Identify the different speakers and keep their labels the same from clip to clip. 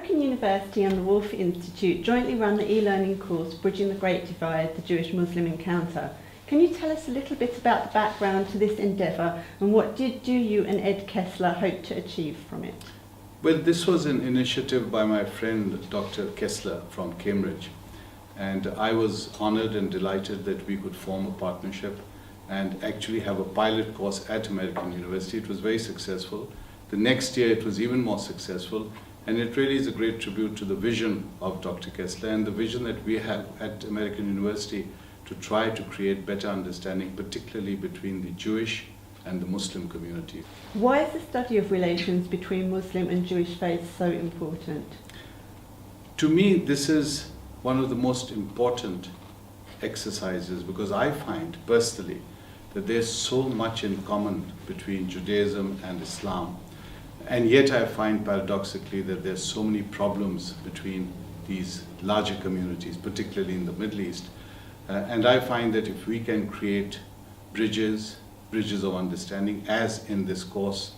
Speaker 1: American University and the Woolf Institute jointly run the e-learning course Bridging the Great Divide, the Jewish-Muslim Encounter. Can you tell us a little bit about the background to this endeavour and what did you and Ed Kessler hope to achieve from it?
Speaker 2: Well, this was an initiative by my friend Dr. Kessler from Cambridge, and I was honoured and delighted that we could form a partnership and actually have a pilot course at American University. It was very successful. The next year it was even more successful, and it really is a great tribute to the vision of Dr. Kessler and the vision that we have at American University to try to create better understanding, particularly between the Jewish and the Muslim community.
Speaker 1: Why is the study of relations between Muslim and Jewish faiths so important?
Speaker 2: To me, this is one of the most important exercises because I find personally that there's so much in common between Judaism and Islam. And yet I find paradoxically that there's so many problems between these larger communities, particularly in the Middle East. And I find that if we can create bridges of understanding, as in this course,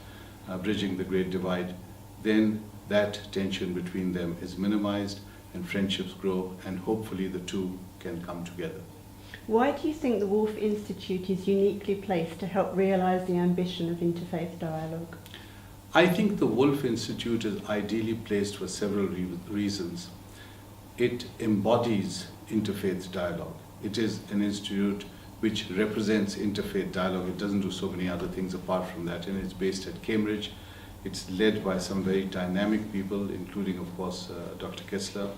Speaker 2: Bridging the Great Divide, then that tension between them is minimized and friendships grow, and hopefully the two can come together.
Speaker 1: Why do you think the Woolf Institute is uniquely placed to help realise the ambition of interfaith dialogue?
Speaker 2: I think the Woolf Institute is ideally placed for several reasons. It embodies interfaith dialogue. It is an institute which represents interfaith dialogue. It doesn't do so many other things apart from that, and it's based at Cambridge. It's led by some very dynamic people, including, of course, Dr. Kessler.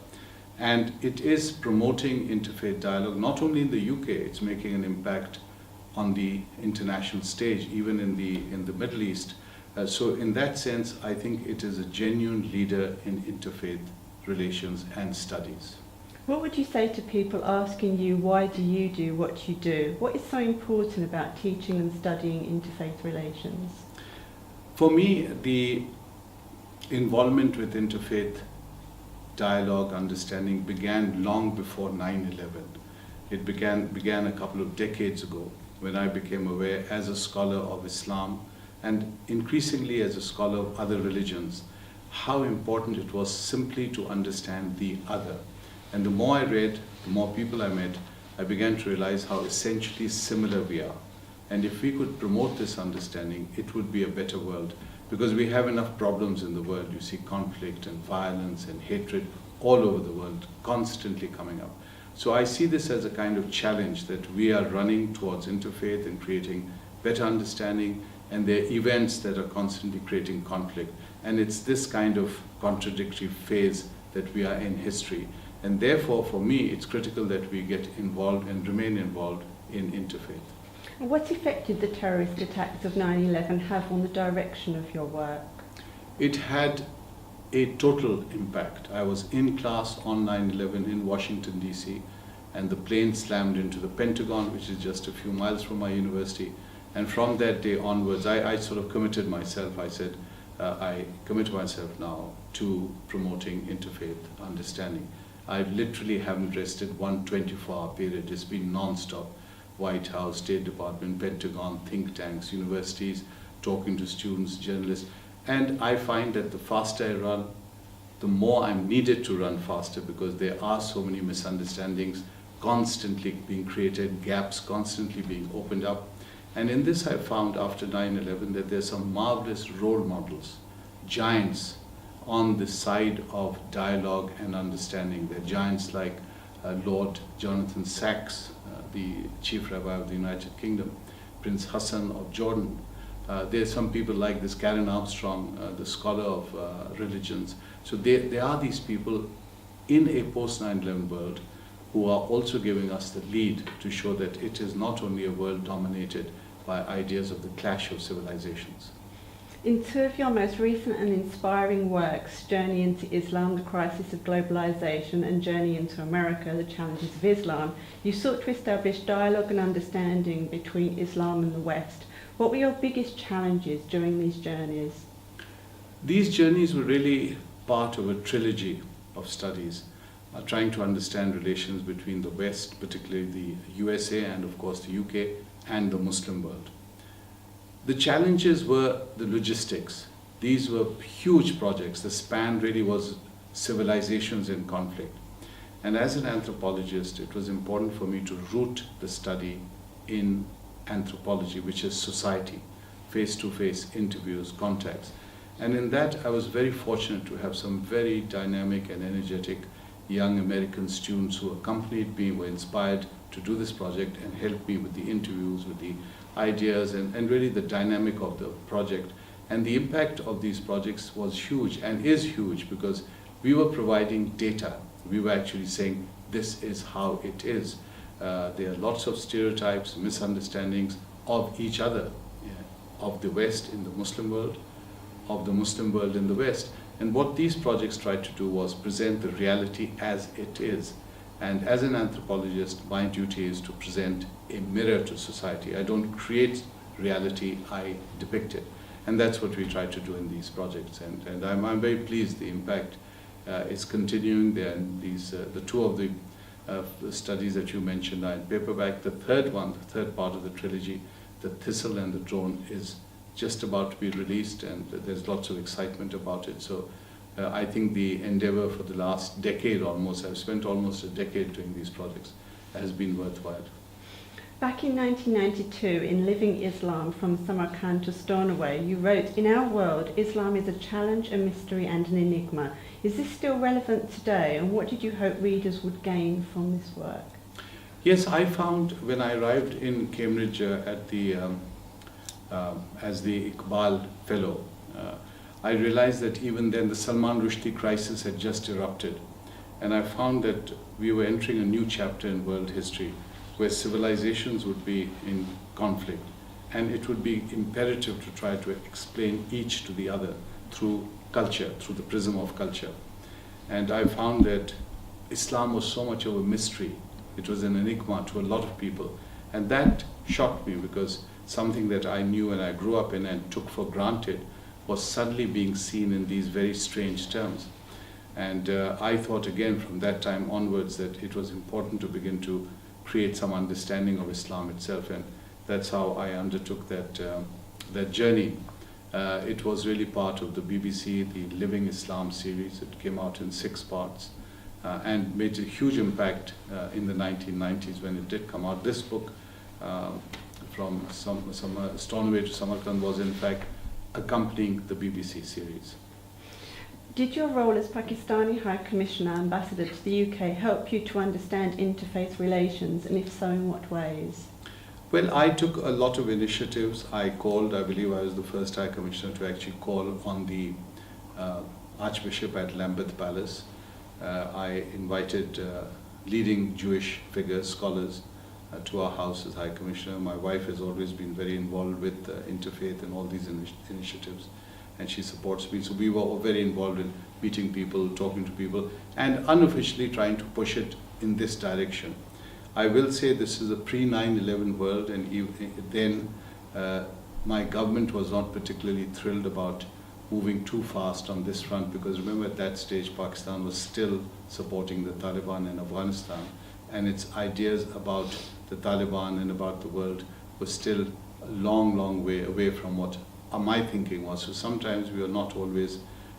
Speaker 2: And it is promoting interfaith dialogue, not only in the UK, it's making an impact on the international stage, even in the Middle East. So in that sense, I think it is a genuine leader in interfaith relations and studies.
Speaker 1: What would you say to people asking you, why do you do what you do? What is so important about teaching and studying interfaith relations?
Speaker 2: For me, the involvement with interfaith dialogue, understanding began long before 9/11. It began a couple of decades ago when I became aware as a scholar of Islam and increasingly as a scholar of other religions, how important it was simply to understand the other. And the more I read, the more people I met, I began to realize how essentially similar we are. And if we could promote this understanding, it would be a better world. Because we have enough problems in the world. You see conflict and violence and hatred all over the world, constantly coming up. So I see this as a kind of challenge that we are running towards interfaith and creating better understanding, and there are events that are constantly creating conflict. And it's this kind of contradictory phase that we are in history. And therefore, for me, it's critical that we get involved and remain involved in interfaith.
Speaker 1: What effect did the terrorist attacks of 9/11 have on the direction of your work?
Speaker 2: It had a total impact. I was in class on 9/11 in Washington, D.C., and the plane slammed into the Pentagon, which is just a few miles from my university. And from that day onwards, I sort of committed myself. I said, I commit myself now to promoting interfaith understanding. I literally haven't rested one 24-hour period. It's been non-stop. White House, State Department, Pentagon, think tanks, universities, talking to students, journalists. And I find that the faster I run, the more I'm needed to run faster because there are so many misunderstandings constantly being created, gaps constantly being opened up. And in this I found after 9/11 that there's some marvelous role models, giants on the side of dialogue and understanding. There are giants like Lord Jonathan Sacks, the chief rabbi of the United Kingdom, Prince Hassan of Jordan. There are some people like this Karen Armstrong, the scholar of religions. So there are these people in a post-9/11 world who are also giving us the lead to show that it is not only a world dominated by ideas of the clash of civilizations.
Speaker 1: In two of your most recent and inspiring works, Journey into Islam, The Crisis of Globalization, and Journey into America, The Challenges of Islam, you sought to establish dialogue and understanding between Islam and the West. What were your biggest challenges during these journeys?
Speaker 2: These journeys were really part of a trilogy of studies, trying to understand relations between the West, particularly the USA and of course the UK, and the Muslim world. The challenges were the logistics. These were huge projects. The span really was civilizations in conflict. And as an anthropologist, it was important for me to root the study in anthropology, which is society, face-to-face interviews, contacts. And in that, I was very fortunate to have some very dynamic and energetic young American students who accompanied me, were inspired to do this project and helped me with the interviews, with the ideas, and really the dynamic of the project. And the impact of these projects was huge and is huge because we were providing data. We were actually saying, this is how it is. There are lots of stereotypes, misunderstandings of each other, of the West in the Muslim world, of the Muslim world in the West. And what these projects tried to do was present the reality as it is. And as an anthropologist, my duty is to present a mirror to society. I don't create reality, I depict it. And that's what we try to do in these projects. And I'm very pleased the impact is continuing there. And these, the two of the studies that you mentioned are in paperback. The third one, the third part of the trilogy, The Thistle and the Drone, is just about to be released, and there's lots of excitement about it. So I think the endeavor for the last decade almost, I've spent almost a decade doing these projects, has been worthwhile.
Speaker 1: Back in 1992, in Living Islam from Samarkand to Stornoway, you wrote, "In our world, Islam is a challenge, a mystery and an enigma." Is this still relevant today, and what did you hope readers would gain from this work?
Speaker 2: Yes, I found when I arrived in Cambridge at the as the Iqbal Fellow, I realized that even then the Salman Rushdie crisis had just erupted. And I found that we were entering a new chapter in world history where civilizations would be in conflict. And it would be imperative to try to explain each to the other through culture, through the prism of culture. And I found that Islam was so much of a mystery. It was an enigma to a lot of people. And that shocked me because something that I knew and I grew up in and took for granted was suddenly being seen in these very strange terms. And I thought again from that time onwards that it was important to begin to create some understanding of Islam itself, and that's how I undertook that journey. It was really part of the BBC, the Living Islam series. It came out in 6 parts and made a huge impact in the 1990s when it did come out. This book, from Stornoway to Samarkand, was in fact accompanying the BBC series.
Speaker 1: Did your role as Pakistani High Commissioner Ambassador to the UK help you to understand interfaith relations, and if so, in what ways?
Speaker 2: Well, I took a lot of initiatives. I believe I was the first High Commissioner to actually call on the Archbishop at Lambeth Palace. I invited leading Jewish figures, scholars, to our house as High Commissioner. My wife has always been very involved with interfaith and all these initiatives, and she supports me. So we were all very involved in meeting people, talking to people, and unofficially trying to push it in this direction. I will say this is a pre-9/11 world, and then my government was not particularly thrilled about moving too fast on this front, because remember at that stage Pakistan was still supporting the Taliban in Afghanistan, and its ideas about the Taliban and about the world was still a long way away from what my thinking was. So sometimes we were not always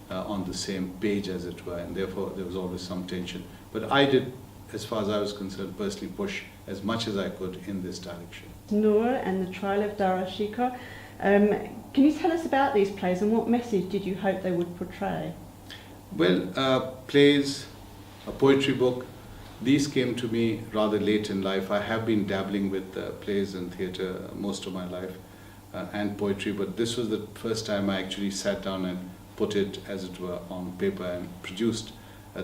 Speaker 2: on the same page, as it were, and therefore there was always some tension. But I did, as far as I was concerned, personally push as much as I could in this direction.
Speaker 1: Noor and the Trial of Dara Shikoh. Can you tell us about these plays and what message did you hope they would portray?
Speaker 2: Well, plays, a poetry book, these came to me rather late in life. I have been dabbling with plays and theatre most of my life and poetry, but this was the first time I actually sat down and put it, as it were, on paper and produced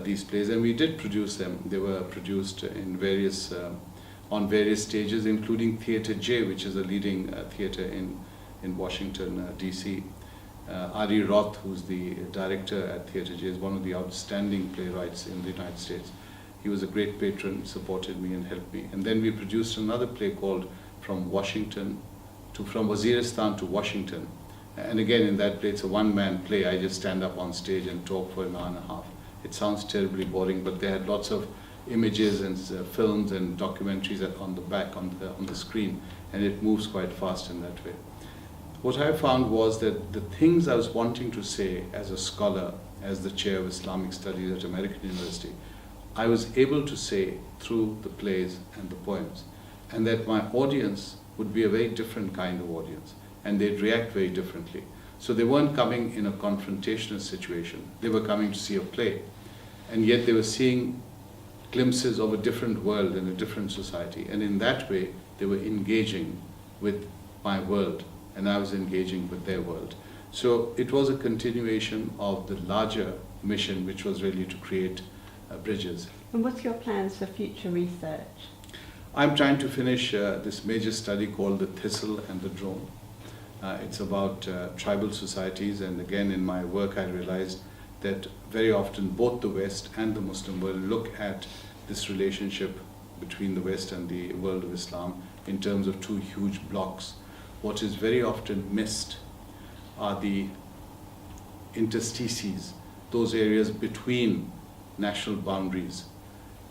Speaker 2: these plays. And we did produce them. They were produced in on various stages, including Theatre J, which is a leading theatre in Washington, D.C. Ari Roth, who's the director at Theatre J, is one of the outstanding playwrights in the United States. He was a great patron, supported me and helped me. And then we produced another play called From Waziristan to Washington. And again, in that play, it's a one-man play. I just stand up on stage and talk for an hour and a half. It sounds terribly boring, but they had lots of images and films and documentaries on the back, on the screen, and it moves quite fast in that way. What I found was that the things I was wanting to say as a scholar as the chair of Islamic Studies at American University, I was able to say through the plays and the poems, and that my audience would be a very different kind of audience, and they'd react very differently. So they weren't coming in a confrontational situation, they were coming to see a play, and yet they were seeing glimpses of a different world and a different society, and in that way they were engaging with my world, and I was engaging with their world. So it was a continuation of the larger mission, which was really to create bridges.
Speaker 1: And what's your plans for future research?
Speaker 2: I'm trying to finish this major study called The Thistle and the Drone. It's about tribal societies, and again in my work I realized that very often both the West and the Muslim world look at this relationship between the West and the world of Islam in terms of two huge blocks. What is very often missed are the interstices, those areas between national boundaries,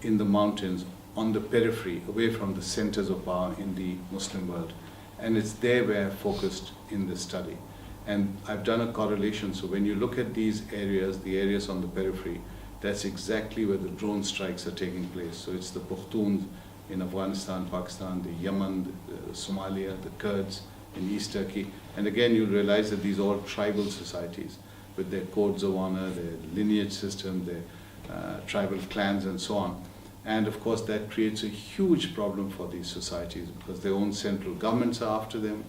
Speaker 2: in the mountains, on the periphery, away from the centers of power in the Muslim world. And it's there where I focused in this study. And I've done a correlation, so when you look at these areas, the areas on the periphery, that's exactly where the drone strikes are taking place. So it's the Pashtuns in Afghanistan, Pakistan, the Yemen, the Somalia, the Kurds in East Turkey. And again, you'll realize that these are all tribal societies with their codes of honor, their lineage system, their tribal clans and so on. And of course that creates a huge problem for these societies because their own central governments are after them.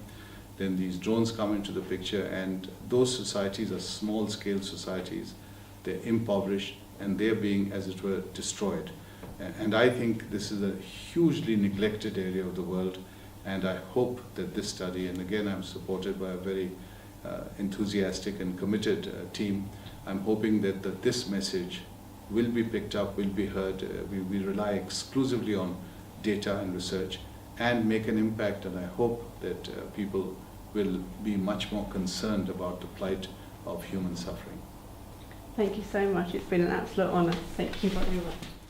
Speaker 2: Then these drones come into the picture, and those societies are small scale societies. They're impoverished and they're being, as it were, destroyed. And I think this is a hugely neglected area of the world, and I hope that this study, and again I'm supported by a very enthusiastic and committed team, I'm hoping that this message will be picked up, will be heard. We rely exclusively on data and research and make an impact, and I hope that people will be much more concerned about the plight of human suffering.
Speaker 1: Thank you so much. It's been an absolute honour. Thank you very much.